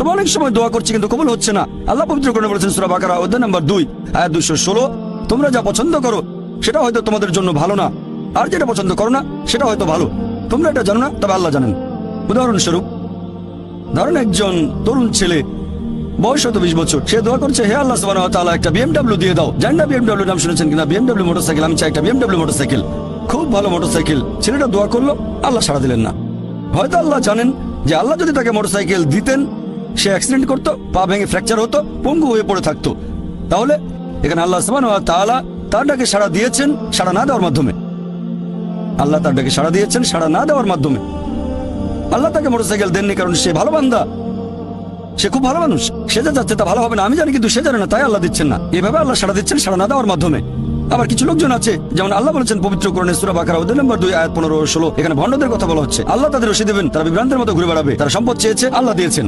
তোমরা অনেক সময় দোয়া করছি কিন্তু কবুল হচ্ছে না। আল্লাহ পবিত্র কোরআনে বলেছেন সূরা বাকারা অধ্যায় নম্বর 2 আয়াত 216, তোমরা যা পছন্দ করো সেটা হয়তো তোমাদের জন্য ভালো না, আর যেটা পছন্দ করো না সেটা হয়তো ভালো। তোমরা এটা জানো না, তবে আল্লাহ জানেন। উদাহরণস্বরূপ ধরেন একজন তরুণ ছেলে, বয়স হয়তো 20 বছর, সে দোয়া করছে, হে আল্লাহ সুবহানাহু ওয়া তাআলা একটা BMW দিয়ে দাও। জানি না BMW নাম শুনেছেন কিনা, BMW মোটরসাইকেল, আমি চাই একটা BMW মোটরসাইকেল, খুব ভালো মোটরসাইকেল। ছেলেটা দোয়া করলো, আল্লাহ সাড়া দিলেন না। হয়তো আল্লাহ জানেন যে আল্লাহ যদি তাকে মোটরসাইকেল দিতেন সে অ্যাক্সিডেন্ট করতো, পা ভেঙে ফ্র্যাকচার হতো, পঙ্গু হয়ে পড়ে থাকতো। তাহলে এখানে আল্লাহ সুবহানাহু ওয়া তাআলা তার ডাকে সাড়া দিয়েছেন সাড়া না দেওয়ার মাধ্যমে। আল্লাহ তার ডাকে সাড়া দিয়েছেন সাড়া না দেওয়ার মাধ্যমে। আল্লাহ তাকে মোটরসাইকেল দেননি কারণ সে ভালো বান্দা, সে খুব ভালো মানুষ, সে যা যাচ্ছে তা ভালো হবে না আমি জানি, কিন্তু সে জানে না, তাই আল্লাহ দিচ্ছেন না। এভাবে আল্লাহ সাড়া দিচ্ছেন সাড়া না দেওয়ার মাধ্যমে। আবার কিছু লোকজন আছে, যেমন আল্লাহ বলেছেন পবিত্র কোরআনে সূরা বাকারা অধ্যায় নম্বর 2 আয়াত 15 ও 16, এখানে ভণ্ডদের কথা বলা হচ্ছে। আল্লাহ তাদের রশি দেবেন, তারা বিভ্রান্তের মতো ঘুরে বেড়াবে, তারা সম্পদ চেয়েছে আল্লাহ দিয়েছেন।